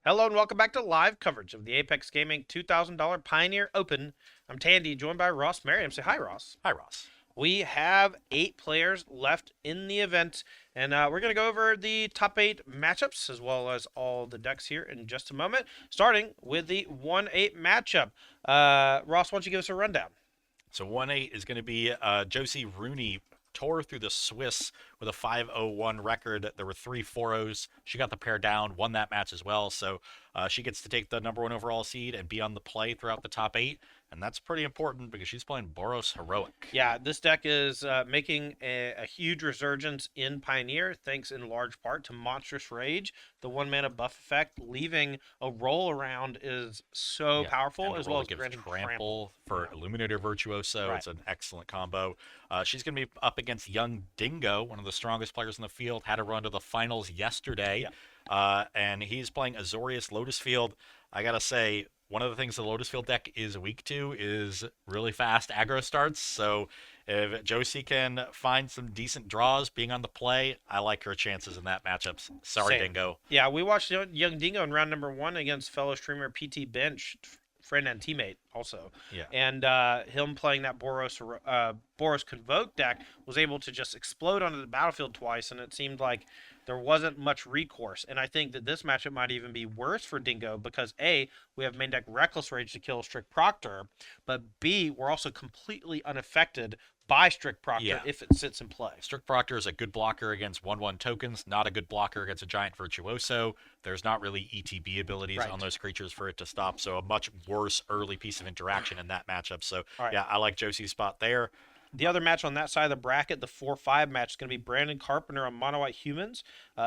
Hello and welcome back to live coverage of the Apex Gaming $2,000 Pioneer Open. I'm Tandy, joined by Ross Merriam. Say hi, Ross. Hi, Ross. We have 8 players left in the event, and we're going to go over the top 8 matchups as well as all the decks here in just a moment, starting with the 1-8 matchup. Ross, why don't you give us a rundown? So 1-8 is going to be Josie Rooney tore through the Swiss with a 5-0-1 record. There were 3 4-0s. She got the pair down, won that match as well. So she gets to take the #1 overall seed and be on the play throughout the top 8. And that's pretty important because she's playing Boros Heroic. Yeah, this deck is making a huge resurgence in Pioneer, thanks in large part to Monstrous Rage. The 1 mana buff effect, leaving a roll around is so Yeah, powerful, and as it well really as gives granting trample for Illuminator Virtuoso. Right. It's an excellent combo. She's going to be up against Young Dingo, one of the strongest players in the field. Had a run to the finals yesterday, and he's playing Azorius Lotus Field. I gotta say, one of the things the Lotus Field deck is weak to is really fast aggro starts. So if Josie can find some decent draws being on the play, I like her chances in that matchup. Sorry, Same. Dingo. Yeah, we watched Young Dingo in round #1 against fellow streamer PT Bench, friend and teammate also. Yeah. And him playing that Boros Convoke deck was able to just explode onto the battlefield twice, and it seemed like there wasn't much recourse. And I think that this matchup might even be worse for Dingo because A, we have main deck Reckless Rage to kill Strict Proctor, but B, we're also completely unaffected by Strict Proctor Yeah. if it sits in play. Strict Proctor is a good blocker against 1/1 tokens, not a good blocker against a Giant Virtuoso. There's not really ETB abilities Right. on those creatures for it to stop, so a much worse early piece of interaction in that matchup. So, All right. yeah, I like Josie's spot there. The other match on that side of the bracket, the 4-5 match, is going to be Brandon Carpenter on Mono White Humans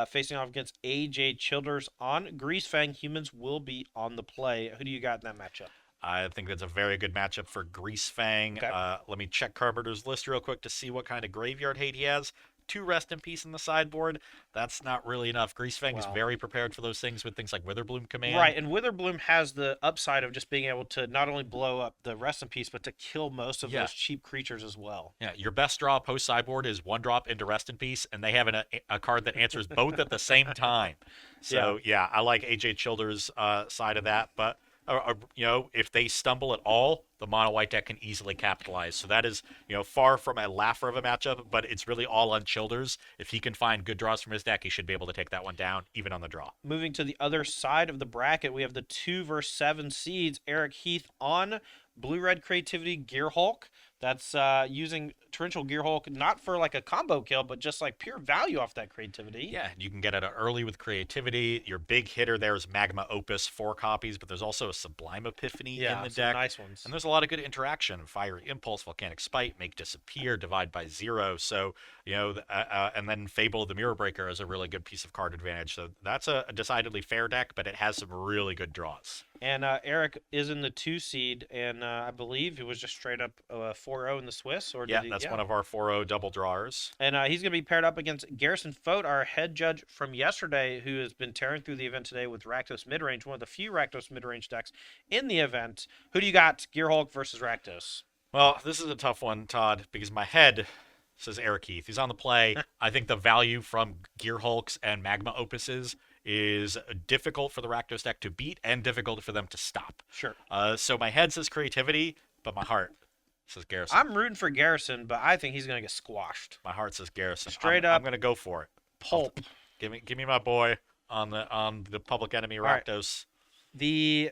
facing off against AJ Childers on Greasefang. Humans will be on the play. Who do you got in that matchup? I think that's a very good matchup for Greasefang. Okay. Let me check Carpenter's list real quick to see what kind of graveyard hate he has. 2 Rest in Peace in the sideboard. That's not really enough. Greasefang is Wow. very prepared for those things with things like Witherbloom Command. Right, and Witherbloom has the upside of just being able to not only blow up the Rest in Peace, but to kill most of Yeah. those cheap creatures as well. Yeah, your best draw post sideboard is 1 drop into Rest in Peace, and they have a card that answers both at the same time. So yeah, I like AJ Childers' side of that, but if they stumble at all, the mono white deck can easily capitalize. So that is far from a laugher of a matchup, but it's really all on Childers. If he can find good draws from his deck, he should be able to take that one down, even on the draw. Moving to the other side of the bracket, we have the 2 versus 7 seeds. Eric Heath on Blue Red Creativity Gearhulk. That's using Torrential Gearhulk not for like a combo kill, but just like pure value off that creativity. Yeah, you can get it early with creativity. Your big hitter there is Magma Opus, 4 copies, but there's also a Sublime Epiphany in the some deck. nice ones. And there's a lot of good interaction. Fiery Impulse, Volcanic Spite, Make Disappear, Divide by 0. So, and then Fable of the Mirror Breaker is a really good piece of card advantage. So that's a decidedly fair deck, but it has some really good draws. And Eric is in the 2 seed, and I believe it was just straight up 4-0 in the Swiss. Or Yeah, that's one of our 4-0 double drawers. And he's going to be paired up against Garrison Fote, our head judge from yesterday, who has been tearing through the event today with Rakdos Midrange, one of the few Rakdos Midrange decks in the event. Who do you got, Gearhulk versus Rakdos? Well, this is a tough one, Todd, because my head says Eric Heath. He's on the play. I think the value from Gearhulks and Magma Opuses is difficult for the Rakdos deck to beat and difficult for them to stop. Sure. So my head says creativity, but my heart says Garrison. I'm rooting for Garrison, but I think he's going to get squashed. My heart says Garrison. Straight I'm up. going to go for it. Pulp. Give me my boy on the Public Enemy Rakdos. The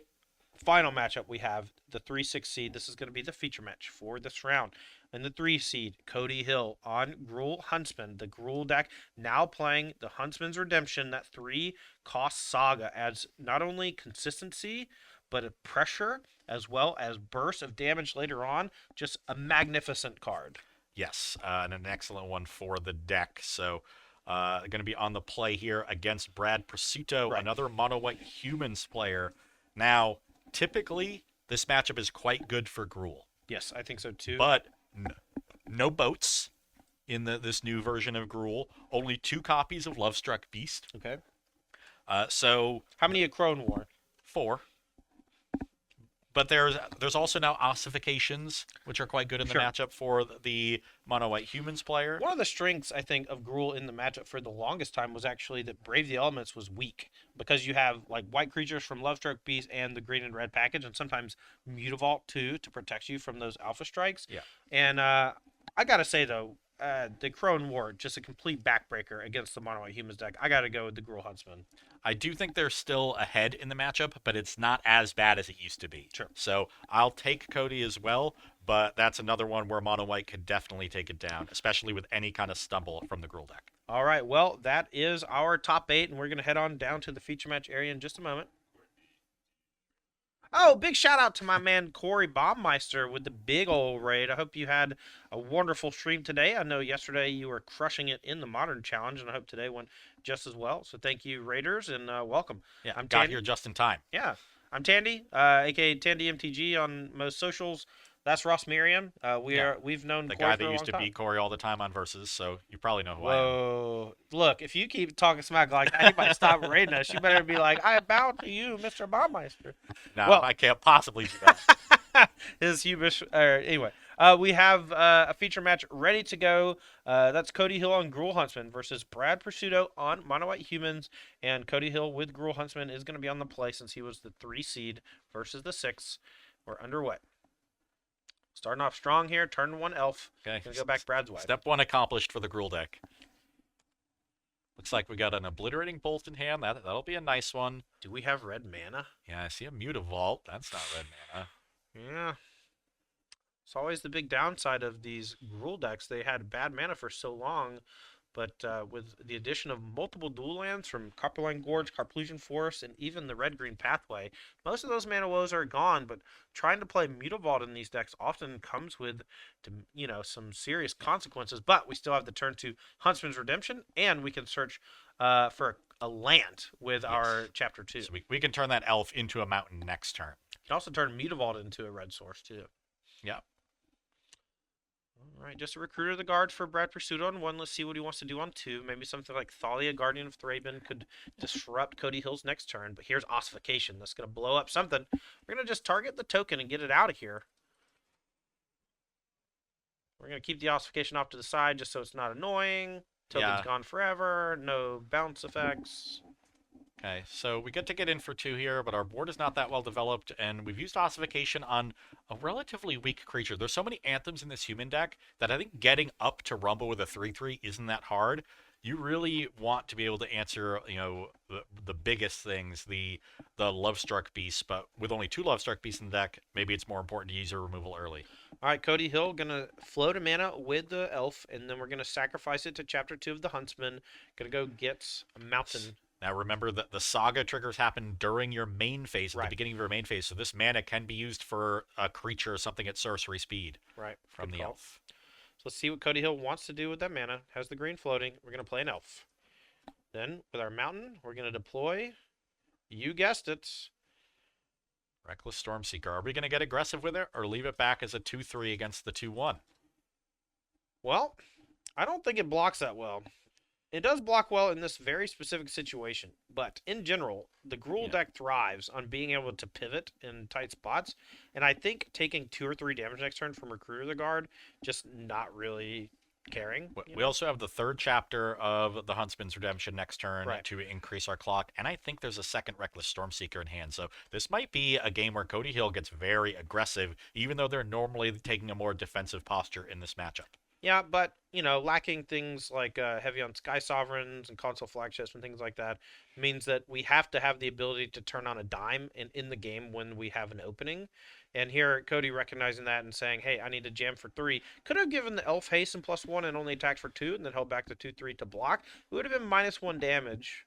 final matchup we have, the 3-6 seed. This is going to be the feature match for this round. And the 3 seed, Cody Hill on Gruul Huntsman. The Gruul deck now playing the Huntsman's Redemption. That 3-cost saga adds not only consistency, but a pressure as well as burst of damage later on. Just a magnificent card. Yes, and an excellent one for the deck. So going to be on the play here against Brad Pursuto, another mono white humans player. Now, typically, this matchup is quite good for Gruul. Yes, I think so too. But no boats in this new version of Gruul. Only 2 copies of Lovestruck Beast. Okay. So how many at Crone War? 4. But there's also now ossifications, which are quite good in the Sure. matchup for the mono white humans player. One of the strengths I think of Gruul in the matchup for the longest time was actually that Brave the Elements was weak because you have like white creatures from Lovestruck Beast and the green and red package, and sometimes Mutavault too to protect you from those alpha strikes. Yeah. And I gotta say though, the Crone Ward just a complete backbreaker against the mono white humans deck. I gotta go with the Gruul Huntsman. I do think they're still ahead in the matchup, but it's not as bad as it used to be. Sure. So I'll take Cody as well, but that's another one where mono white could definitely take it down, especially with any kind of stumble from the Gruul deck. All right, well that is our top 8, and we're gonna head on down to the feature match area in just a moment. Oh, big shout out to my man Corey Baumeister with the big old raid. I hope you had a wonderful stream today. I know yesterday you were crushing it in the Modern Challenge, and I hope today went just as well. So thank you, Raiders, and welcome. Yeah, I'm got Tandy. here just in time. Yeah, I'm Tandy, aka Tandy MTG on most socials. That's Ross Miriam. We've known The Corey guy for a that long used to time. beat Corey all the time on Versus, so you probably know who I am. Whoa! Look, if you keep talking smack like that, you might stop raiding us. You better be like, I bow to you, Mr. Baumeister. No, Well, I can't possibly do that. his hubris. Anyway, we have a feature match ready to go. That's Cody Hill on Gruul Huntsman versus Brad Pursuto on Mono White Humans. And Cody Hill with Gruul Huntsman is going to be on the play since he was the 3 seed versus the 6. We're underway. Starting off strong here. Turn 1 elf. Okay. Gonna go back Brad's way. Step 1 accomplished for the Gruul deck. Looks like we got an Obliterating Bolt in hand. That'll be a nice one. Do we have red mana? Yeah, I see a Mutavault. That's not red mana. Yeah. It's always the big downside of these Gruul decks. They had bad mana for so long, but with the addition of multiple dual lands from Copperline Gorge, Carplusion Forest, and even the red-green pathway, most of those mana woes are gone, but trying to play Mutavault in these decks often comes with, some serious consequences, but we still have the turn to Huntsman's Redemption, and we can search for a land with our Chapter 2. So we can turn that elf into a mountain next turn. We can also turn Mutavault into a red source, too. Yeah. All right, just a Recruiter of the Guards for Brad Pursuit on 1. Let's see what he wants to do on 2. Maybe something like Thalia, Guardian of Thraben, could disrupt Cody Hill's next turn. But here's Ossification. That's going to blow up something. We're going to just target the token and get it out of here. We're going to keep the Ossification off to the side just so it's not annoying. Token's gone forever. No bounce effects. Okay, so we get to get in for 2 here, but our board is not that well developed, and we've used Ossification on a relatively weak creature. There's so many Anthems in this human deck that I think getting up to Rumble with a 3/3 isn't that hard. You really want to be able to answer, the biggest things, the Lovestruck Beasts, but with only 2 Lovestruck Beasts in the deck, maybe it's more important to use your removal early. All right, Cody Hill going to float a mana with the elf, and then we're going to sacrifice it to Chapter 2 of the Huntsman. Going to go get a mountain. Now remember that the saga triggers happen during your main phase, at Right. the beginning of your main phase, so this mana can be used for a creature or something at sorcery speed Right. from the elf. So let's see what Cody Hill wants to do with that mana. Has the green floating. We're going to play an elf. Then with our mountain, we're going to deploy, you guessed it, Reckless Stormseeker. Are we going to get aggressive with it or leave it back as a 2/3 against the 2/1? well, I don't think it blocks that well. It does block well in this very specific situation, but in general, the Gruul deck thrives on being able to pivot in tight spots, and I think taking 2 or 3 damage next turn from Recruiter of the Guard, just not really caring. We also have the 3rd chapter of the Huntsman's Redemption next turn Right. to increase our clock, and I think there's a second Reckless Stormseeker in hand, so this might be a game where Cody Hill gets very aggressive, even though they're normally taking a more defensive posture in this matchup. Yeah, but, lacking things like heavy on Sky Sovereigns and console flagships and things like that means that we have to have the ability to turn on a dime in the game when we have an opening. And here, Cody recognizing that and saying, hey, I need to jam for 3. Could have given the Elf haste and +1 and only attacked for 2 and then held back to 2/3 to block. It would have been -1 damage.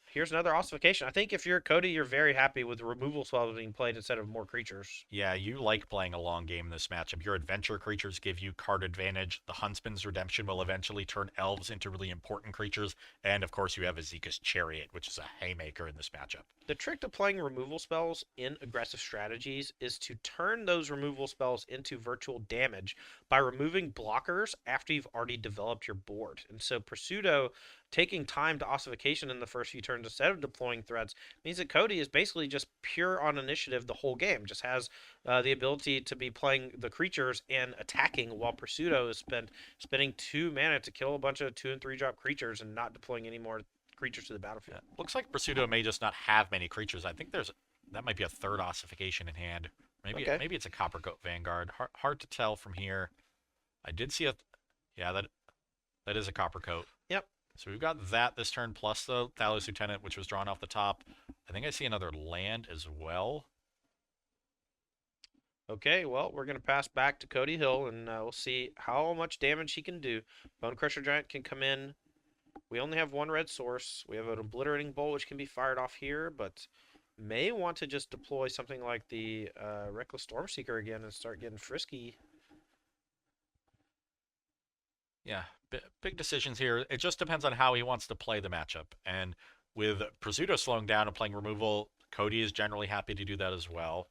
Here's another Ossification. I think if you're Cody, you're very happy with removal spells being played instead of more creatures. Yeah, you like playing a long game in this matchup. Your adventure creatures give you card advantage. The Huntsman's Redemption will eventually turn elves into really important creatures. And of course, you have Azeka's Chariot, which is a haymaker in this matchup. The trick to playing removal spells in aggressive strategies is to turn those removal spells into virtual damage by removing blockers after you've already developed your board. And so Pursudo taking time to ossification in the first few turns instead of deploying threats means that Cody is basically just pure on initiative the whole game. Just has the ability to be playing the creatures and attacking, while Pursudo is spending 2 mana to kill a bunch of 2 and 3 drop creatures and not deploying any more creatures to the battlefield. Yeah. Looks like Pursudo may just not have many creatures. I think that might be a third ossification in hand. Okay. Maybe it's a Coppercoat Vanguard. Hard to tell from here. I did see yeah, that is a Coppercoat. Yep. So we've got that this turn plus the Thales Lieutenant, which was drawn off the top. I think I see another land as well. Okay, well, we're going to pass back to Cody Hill, and we'll see how much damage he can do. Bone Crusher Giant can come in. We only have 1 red source. We have an Obliterating Bolt, which can be fired off here, but may want to just deploy something like the Reckless Stormseeker again and start getting frisky. Yeah, big decisions here. It just depends on how he wants to play the matchup. And with Pursudo slowing down and playing removal, Cody is generally happy to do that as well.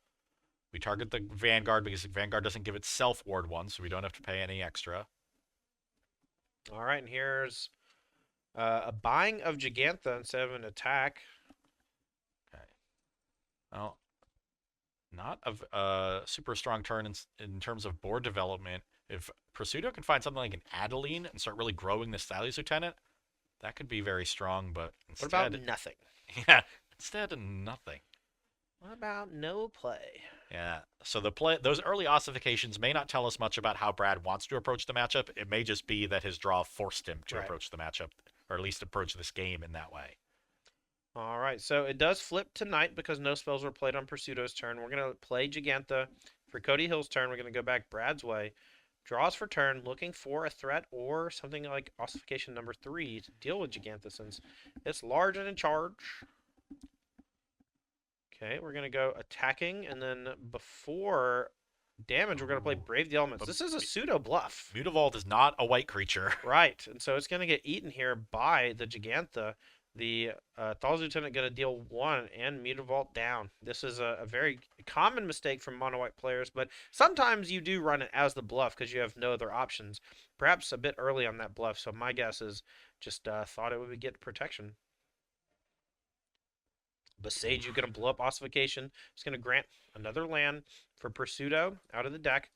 We target the Vanguard because the Vanguard doesn't give itself Ward 1, so we don't have to pay any extra. All right, and here's a buying of Gigantha instead of an attack. Okay. Well, not a super strong turn in terms of board development. If Pursudo can find something like an Adeline and start really growing this Thales Lieutenant, that could be very strong, but instead... What about nothing? Yeah, instead nothing. What about no play? Yeah, so those early ossifications may not tell us much about how Brad wants to approach the matchup. It may just be that his draw forced him to approach the matchup, or at least approach this game in that way. All right, so it does flip tonight because no spells were played on Pursudo's turn. We're going to play Gigantha. For Cody Hill's turn, we're going to go back Brad's way. Draws for turn, looking for a threat or something like ossification number 3 to deal with Gigantha since it's large and in charge. Okay, we're going to go attacking, and then before damage, we're going to play Brave the Elements. This is a pseudo bluff. Mutavault is not a white creature. Right, and so it's going to get eaten here by the Gigantha. The Thales Lieutenant going to deal 1 and Mutavault down. This is a very common mistake from mono-white players, but sometimes you do run it as the bluff because you have no other options. Perhaps a bit early on that bluff, so my guess is just thought it would get protection. Besage, you're going to blow up Ossification. It's going to grant another land for Pursudo out of the deck.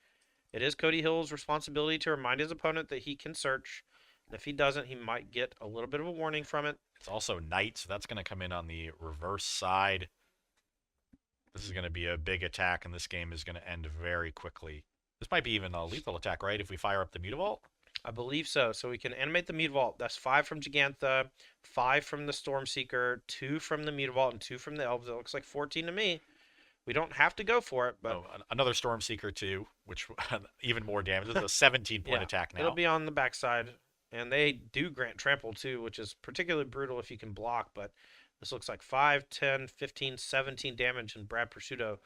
It is Cody Hill's responsibility to remind his opponent that he can search. And if he doesn't, he might get a little bit of a warning from it. It's also Knight, so that's going to come in on the reverse side. This is going to be a big attack, and this game is going to end very quickly. This might be even a lethal attack, right? If we fire up the Mutavault? I believe so. So we can animate the Mutavault. That's 5 from Gigantha, 5 from the Stormseeker, 2 from the Mutavault, and 2 from the Elves. It looks like 14 to me. We don't have to go for it, but another Stormseeker too, which even more damage. It's a 17-point attack now. It'll be on the backside, and they do grant trample too, which is particularly brutal if you can block. But this looks like 5, 10, 15, 17 damage, and Brad Pursudo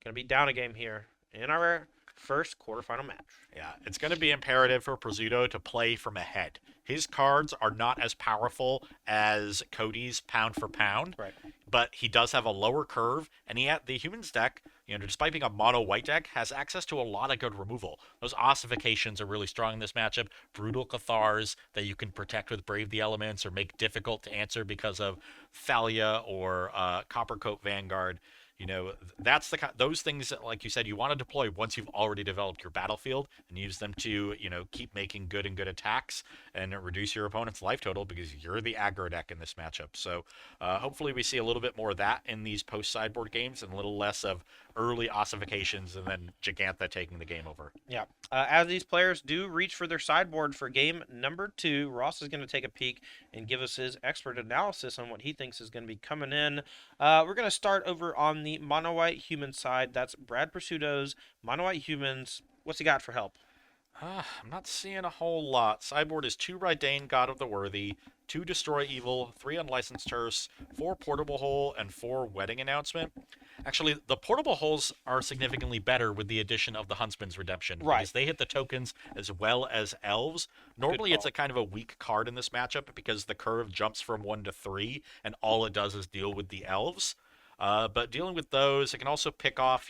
gonna be down a game here in our first quarterfinal match. Yeah, it's going to be imperative for Pursudo to play from ahead. His cards are not as powerful as Cody's pound for pound, right? But he does have a lower curve, and the humans deck, despite being a mono white deck, has access to a lot of good removal. Those ossifications are really strong in this matchup. Brutal Cathars that you can protect with Brave the Elements or make difficult to answer because of Thalia or Coppercoat Vanguard. That's those things that, like you said, you want to deploy once you've already developed your battlefield and use them to, keep making good attacks and reduce your opponent's life total because you're the aggro deck in this matchup. So hopefully we see a little bit more of that in these post-sideboard games and a little less of early ossifications and then Gigantha taking the game over. Yeah. As these players do reach for their sideboard for game number 2, Ross is going to take a peek and give us his expert analysis on what he thinks is going to be coming in. We're going to start over on the mono-white human side. That's Brad Pursudo's mono-white humans. What's he got for help? I'm not seeing a whole lot. Sideboard is 2 Rydane, God of the Worthy, 2 Destroy Evil, 3 Unlicensed Hearse, 4 Portable Hole, and 4 Wedding Announcement. Actually, the Portable Holes are significantly better with the addition of the Huntsman's Redemption. Right. Because they hit the tokens as well as Elves. Normally, it's a kind of a weak card in this matchup because the curve jumps from 1 to 3, and all it does is deal with the Elves. But dealing with those, it can also pick off,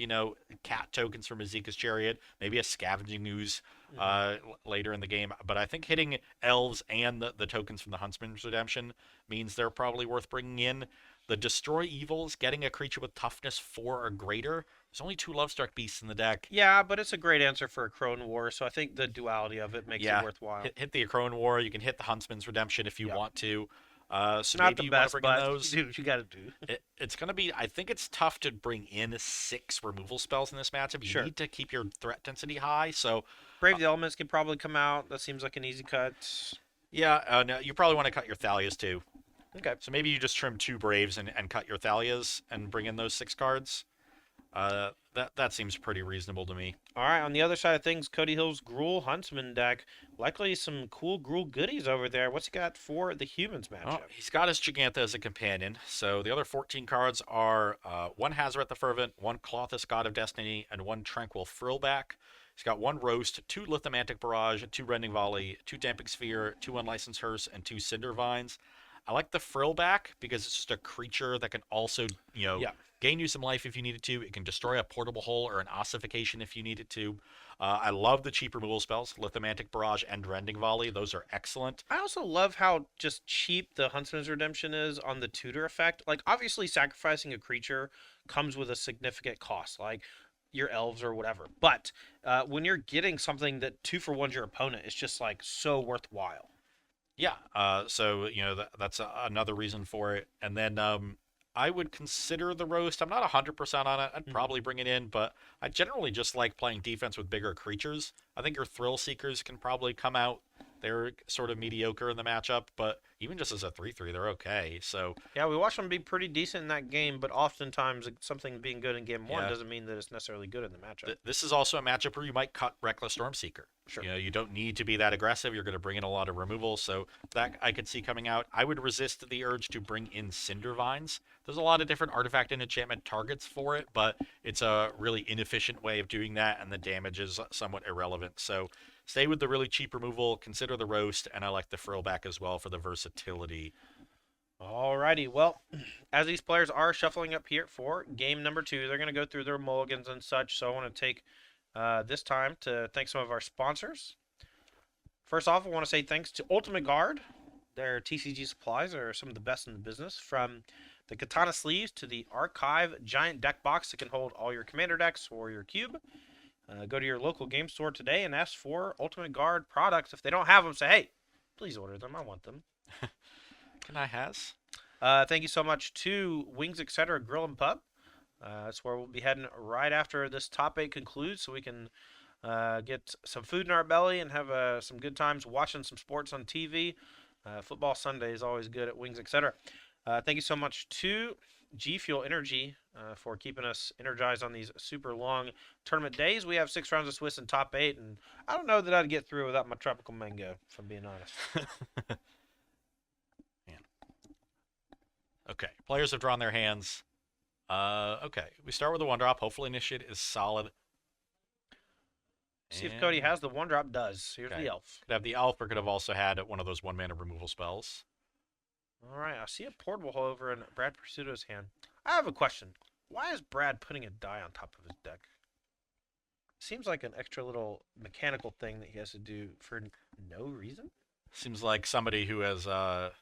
cat tokens from Azeka's Chariot, maybe a Scavenging Ooze. Hmm. later in the game. But I think hitting elves and the tokens from the Huntsman's Redemption means they're probably worth bringing in. The Destroy Evils, getting a creature with toughness 4 or greater. There's only 2 Lovestruck beasts in the deck. Yeah, but it's a great answer for a Crone War, so I think the duality of it makes it Yeah, worthwhile. hit the Acrone War. You can hit the Huntsman's Redemption if you Yeah. want to. So Not the maybe you want to best, bring in but you those. do what you got to do. It's going to be, I think it's tough to bring in 6 removal spells in this matchup. You Sure. need to keep your threat density high. So, Brave the Elements can probably come out. That seems like an easy cut. yeah, no, you probably want to cut your Thalias too. Okay. So maybe you just trim 2 Braves and cut your Thalias and bring in those 6 cards. That seems pretty reasonable to me. All right, on the other side of things, Cody Hill's Gruul Huntsman deck. Likely some cool Gruul goodies over there. What's he got for the humans matchup? Well, he's got his Gigantha as a companion. So the other 14 cards are 1 Hazaret the Fervent, 1 Klothys God of Destiny, and 1 Tranquil Frillback. He's got 1 Roast, 2 Lithomantic Barrage, 2 Rending Volley, 2 Damping Sphere, 2 Unlicensed Hearse, and 2 Cinder Vines. I like the Frillback because it's just a creature that can also, Yeah. gain you some life if you needed to. It can destroy a portable hole or an ossification if you needed to. I love the cheap removal spells, Lithomantic Barrage and Rending Volley. Those are excellent. I also love how just cheap the Huntsman's Redemption is on the tutor effect. Like, obviously, sacrificing a creature comes with a significant cost, like your elves or whatever. But when you're getting something that 2 for 1's your opponent, it's just like so worthwhile. Yeah, so that's another reason for it. And then I would consider the roast. I'm not 100% on it. I'd Mhm. probably bring it in, but I generally just like playing defense with bigger creatures. I think your Thrill Seekers can probably come out. They're sort of mediocre in the matchup, but even just as a 3/3, they're okay. So Yeah, we watched them be pretty decent in that game, but oftentimes something being good in game 1 yeah, doesn't mean that it's necessarily good in the matchup. this is also a matchup where you might cut Reckless Stormseeker. Sure. You don't need to be that aggressive. You're going to bring in a lot of removal, so that I could see coming out. I would resist the urge to bring in Cinder Vines. There's a lot of different artifact and enchantment targets for it, but it's a really inefficient way of doing that, and the damage is somewhat irrelevant. So stay with the really cheap removal, consider the roast, and I like the Frillback as well for the versatility. Alrighty, well, as these players are shuffling up here for game number 2, they're going to go through their mulligans and such, so I want to take this time to thank some of our sponsors. First off, I want to say thanks to Ultimate Guard. Their TCG supplies are some of the best in the business, from the Katana sleeves to the Archive giant deck box that can hold all your commander decks or your cube. Go to your local game store today and ask for Ultimate Guard products. If they don't have them, say, hey, please order them. I want them. Can I has? Thank you so much to Wings Etc. Grill and Pub. That's where we'll be heading right after this top 8 concludes, so we can get some food in our belly and have some good times watching some sports on TV. Football Sunday is always good at Wings Etc. Thank you so much to G Fuel Energy for keeping us energized on these super long tournament days. We have 6 rounds of Swiss in top 8, and I don't know that I'd get through without my tropical mango, if I'm being honest. Man. Okay, players have drawn their hands. Okay, we start with a 1-drop. Hopefully Initiate is solid. See if Cody has the 1-drop. Does. Here's Okay. the elf. Could have the elf, or could have also had one of those 1-mana removal spells. All right, I see a portable hole over in Brad Pursuto's hand. I have a question. Why is Brad putting a die on top of his deck? Seems like an extra little mechanical thing that he has to do for no reason. Seems like somebody who has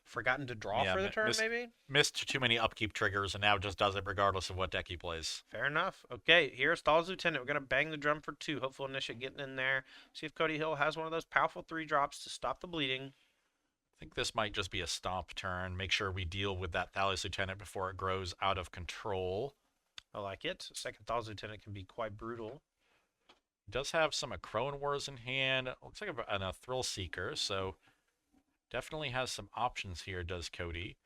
Forgotten to draw Yeah, for the turn, miss- maybe? missed too many upkeep triggers and now just does it regardless of what deck he plays. Fair enough. Okay, here's Thal's Lieutenant. We're going to bang the drum for 2. Hopeful Initiate getting in there. See if Cody Hill has one of those powerful 3-drops to stop the bleeding. I think this might just be a stomp turn. Make sure we deal with that Thalias Lieutenant before it grows out of control. I like it. Second Thal's Lieutenant can be quite brutal. He does have some Acrone Wars in hand. Looks like a Thrill Seeker, so definitely has some options here, does Cody.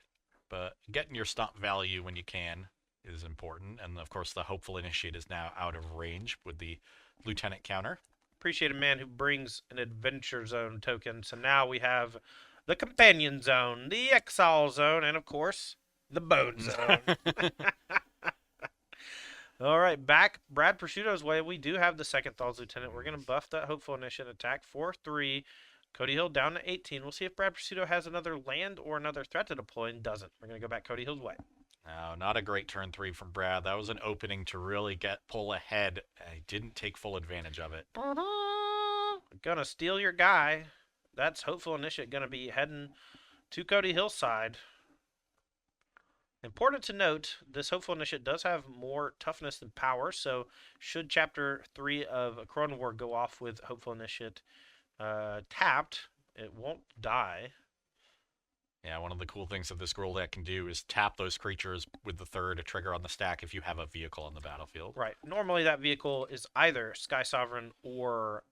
But getting your stomp value when you can is important. And of course, the Hopeful Initiate is now out of range with the Lieutenant counter. Appreciate a man who brings an Adventure Zone token. So now we have the Companion Zone, the Exile Zone, and of course, the Bone Zone. All right, back Brad Prosciutto's way. We do have the second Thal's Lieutenant. We're going to buff that Hopeful Initiate attack for 3. Cody Hill down to 18. We'll see if Brad Prosciutto has another land or another threat to deploy, and doesn't. We're going to go back Cody Hill's way. No, not a great turn 3 from Brad. That was an opening to really pull ahead. I didn't take full advantage of it. gonna steal your guy. That's Hopeful Initiate gonna be heading to Cody Hillside. Important to note, this Hopeful Initiate does have more toughness than power, so should Chapter 3 of A Crown War go off with Hopeful Initiate tapped, it won't die. Yeah, one of the cool things that this Gruul deck can do is tap those creatures with the third trigger on the stack if you have a vehicle on the battlefield. Right. Normally that vehicle is either Sky Sovereign or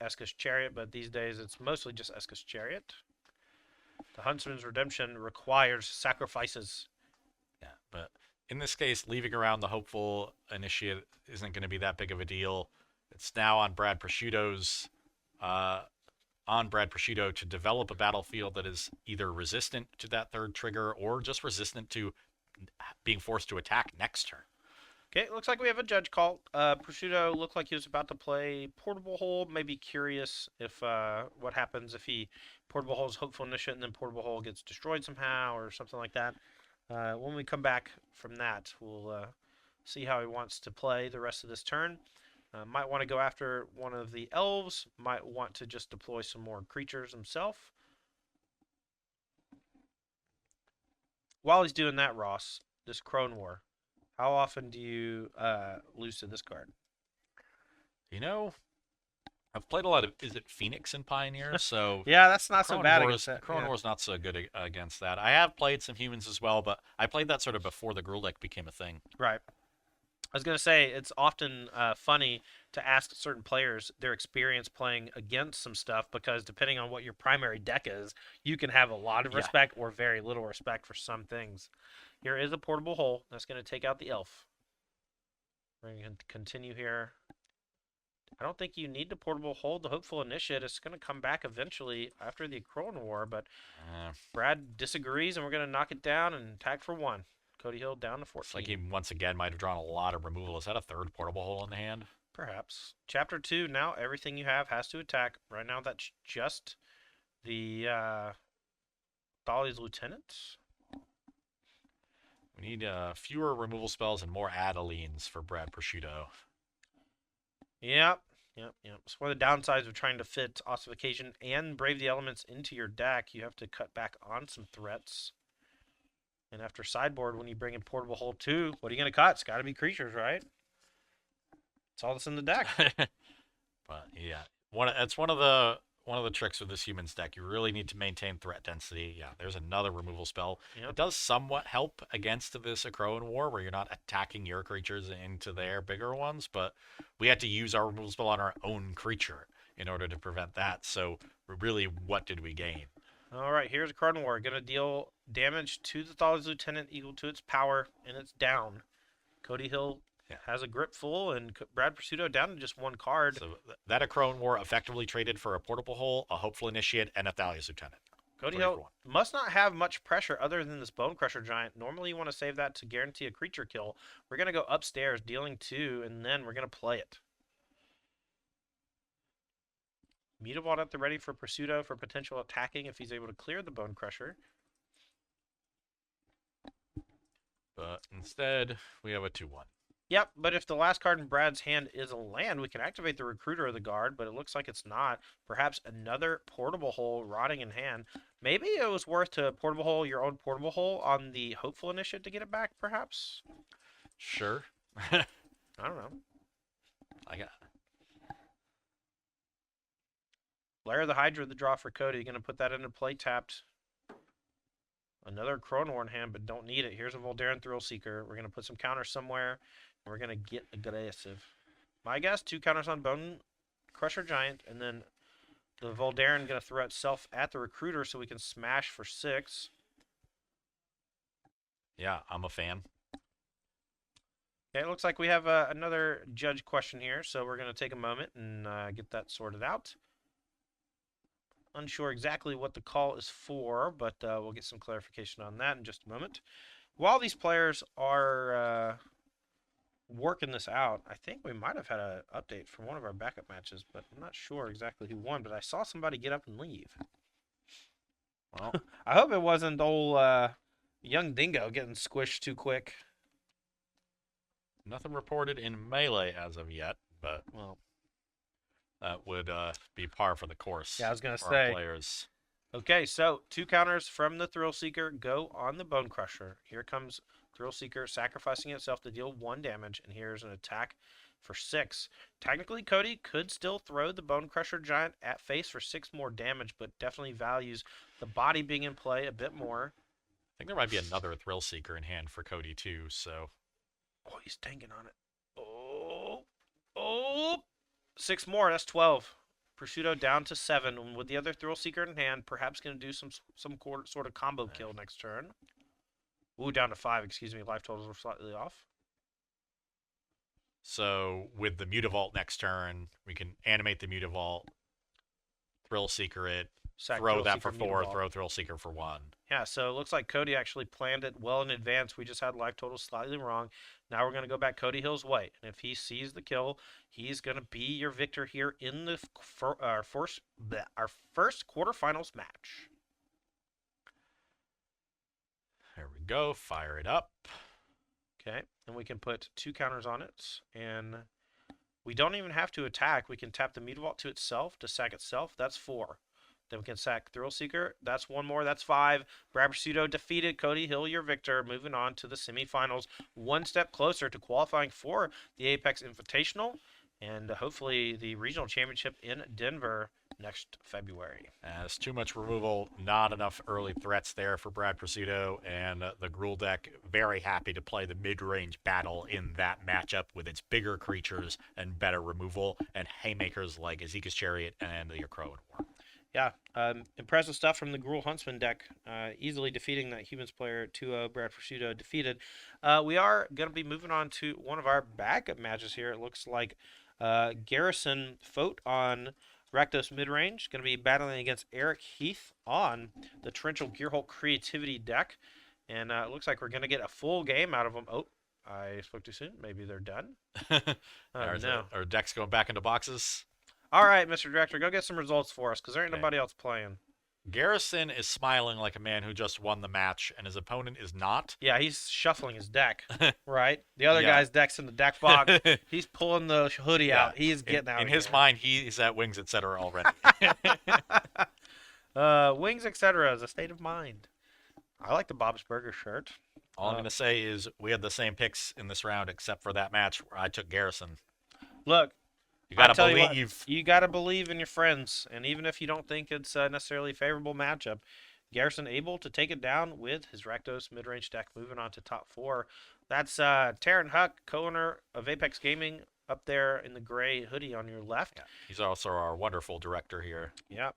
Esca's Chariot, but these days it's mostly just Esca's Chariot. The Huntsman's Redemption requires sacrifices. Yeah, but in this case, leaving around the Hopeful Initiate isn't going to be that big of a deal. It's now on Brad Prosciutto's to develop a battlefield that is either resistant to that third trigger or just resistant to being forced to attack next turn. Okay, looks like we have a judge call. Prosciutto looked like he was about to play Portable Hole. Maybe curious if what happens if he Portable Hole's Hopeful Initiate and then Portable Hole gets destroyed somehow or something like that. When we come back from that, we'll see how he wants to play the rest of this turn. Might want to go after one of the elves. Might want to just deploy some more creatures himself. While he's doing that, Ross, this Crone War, how often do you lose to this card? You know, I've played a lot of, is it Phoenix and Pioneer? So yeah, that's not so Crone bad War's, against that. Crone Yeah. War's not so good against that. I have played some humans as well, but I played that sort of before the Gruul deck became a thing. Right. I was going to say, it's often funny to ask certain players their experience playing against some stuff because depending on what your primary deck is, you can have a lot of respect or very little respect for some things. Here is a Portable Hole. That's going to take out the elf. We're going to continue here. I don't think you need to Portable Hole the Hopeful Initiate. It's going to come back eventually after the Crone War, but Brad disagrees, and we're going to knock it down and attack for 1. Cody Hill down to 14. It's like he once again might have drawn a lot of removal. Is that a third Portable Hole in the hand? Perhaps. Chapter 2, now everything you have has to attack. Right now that's just the Thalia's Lieutenant. We need fewer removal spells and more Adelines for Brad Prosciutto. Yep. It's one of the downsides of trying to fit Ossification and Brave the Elements into your deck. You have to cut back on some threats. And after sideboard, when you bring in Portable Hole 2, what are you going to cut? It's got to be creatures, right? It's all that's in the deck. But yeah, that's one of the tricks with this humans deck. You really need to maintain threat density. Yeah, there's another removal spell. Yep. It does somewhat help against this Akroan War, where you're not attacking your creatures into their bigger ones, but we had to use our removal spell on our own creature in order to prevent that. So really, what did we gain? All right, here's a Cardinal War. Going to deal damage to the Thalia's Lieutenant equal to its power, and it's down. Cody Hill has a grip full, and Brad Prosciutto down to just 1 card. So that Akroan War effectively traded for a Portable Hole, a Hopeful Initiate, and a Thalia's Lieutenant. Cody Hill must not have much pressure other than this Bone Crusher Giant. Normally you want to save that to guarantee a creature kill. We're going to go upstairs, dealing 2, and then we're going to play it. Mutavault at the ready for Prosciutto for potential attacking if he's able to clear the Bone Crusher. But instead, we have a 2-1. Yep, but if the last card in Brad's hand is a land, we can activate the Recruiter of the Guard, but it looks like it's not. Perhaps another Portable Hole rotting in hand. Maybe it was worth to Portable Hole your own Portable Hole on the Hopeful Initiate to get it back, perhaps? Sure. I don't know. I got Lair of the Hydra, the draw for Cody. You're going to put that into play tapped. Another Cronehorn hand, but don't need it. Here's a Voldaren Thrill Seeker. We're going to put some counters somewhere, and we're going to get aggressive. My guess, 2 counters on Bone Crusher Giant, and then the Voldaren going to throw itself at the Recruiter so we can smash for 6. Yeah, I'm a fan. Okay, it looks like we have another judge question here, so we're going to take a moment and get that sorted out. Unsure exactly what the call is for, but we'll get some clarification on that in just a moment. While these players are working this out, I think we might have had an update from one of our backup matches, but I'm not sure exactly who won, but I saw somebody get up and leave. Well, I hope it wasn't old young Dingo getting squished too quick. Nothing reported in Melee as of yet, but well, That would be par for the course Yeah, I was gonna for our say. players. Okay, so 2 counters from the Thrill Seeker go on the Bone Crusher. Here comes Thrill Seeker sacrificing itself to deal 1 damage, and here's an attack for 6. Technically, Cody could still throw the Bone Crusher Giant at face for 6 more damage, but definitely values the body being in play a bit more. I think there might be another Thrill Seeker in hand for Cody too. So Oh, he's tanking on it. Oh, oh, 6 more. That's 12. Prosciutto down to 7. And with the other Thrill Seeker in hand, perhaps going to do some sort of combo kill next turn. Ooh, down to 5. Excuse me. Life totals were slightly off. So with the Mutavault next turn, we can animate the Mutavault, Thrill Seeker it, Sack throw Thrill that Seeker for 4, Mutavault. throw Thrill Seeker for 1. Yeah, so it looks like Cody actually planned it well in advance. We just had life totals slightly wrong. Now we're going to go back Cody Hill's way. And if he sees the kill, he's going to be your victor here in the our first quarterfinals match. There we go. Fire it up. Okay, and we can put 2 counters on it. And we don't even have to attack. We can tap the Mutavault to itself to sack itself. That's 4. Then we can sack Thrill Seeker. That's 1 more. That's 5. Brad Pursuto defeated Cody Hill, your victor. Moving on to the semifinals. 1 step closer to qualifying for the Apex Invitational and hopefully the regional championship in Denver next February. As too much removal, not enough early threats there for Brad Pursuto, and the Gruul deck very happy to play the mid-range battle in that matchup with its bigger creatures and better removal and haymakers like Ezekiel's Chariot and the Crow and War. Yeah, impressive stuff from the Gruul Huntsman deck, easily defeating that Humans player 2-0, Brad Prosciutto defeated. We are going to be moving on to one of our backup matches here. It looks like Garrison Fote on Rakdos midrange, going to be battling against Eric Heath on the Torrential Gearhulk Creativity deck. And it looks like we're going to get a full game out of them. Oh, I spoke too soon. Maybe they're done. No. Our deck's going back into boxes. All right, Mr. Director, go get some results for us because there ain't nobody else playing. Garrison is smiling like a man who just won the match, and his opponent is not. Yeah, he's shuffling his deck, right? The other guy's deck's in the deck box. He's pulling the hoodie out. He's getting out. In his mind, he's at Wings, etc. already. Wings, etc. is a state of mind. I like the Bob's Burger shirt. All I'm going to say is we had the same picks in this round, except for that match where I took Garrison. Look, you got to believe. You got to believe in your friends, and even if you don't think it's necessarily a favorable matchup, Garrison able to take it down with his Rakdos mid-range deck. Moving on to top 4. That's Taryn Huck, co-owner of Apex Gaming, up there in the gray hoodie on your left. Yeah, he's also our wonderful director here. Yeah.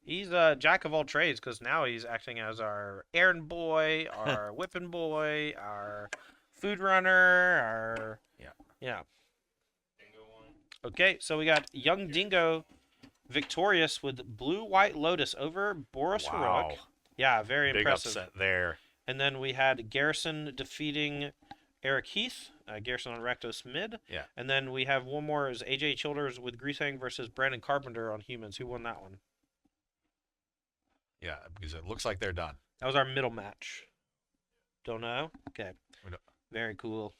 He's a jack of all trades because now he's acting as our errand boy, our whipping boy, our food runner, yeah. Okay, so we got Young Dingo victorious with Blue White Lotus over Boris Heroic. Yeah, very Big impressive. upset there. And then we had Garrison defeating Eric Heath. Garrison on Rakdos mid. Yeah. And then we have one more is AJ Childers with Greasehang versus Brandon Carpenter on Humans. Who won that one? Yeah, because it looks like they're done. That was our middle match. Don't know? Okay. Very cool.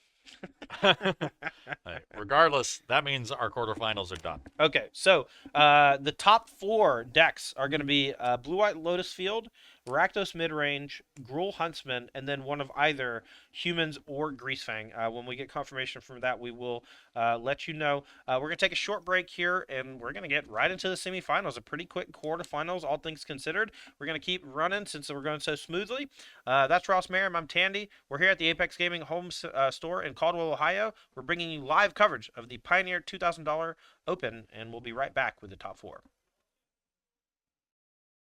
Right. Regardless, that means our quarterfinals are done. Okay, so the top 4 decks are going to be Blue White Lotus Field, Rakdos Midrange, Gruul Huntsman, and then one of either Humans or Greasefang. When we get confirmation from that, we will let you know. We're going to take a short break here, and we're going to get right into the semifinals. A pretty quick quarterfinals, all things considered. We're going to keep running since we're going so smoothly. That's Ross Merriam. I'm Tandy. We're here at the Apex Gaming home store in Caldwell, Ohio. We're bringing you live coverage of the Pioneer $2,000 Open, and we'll be right back with the top 4.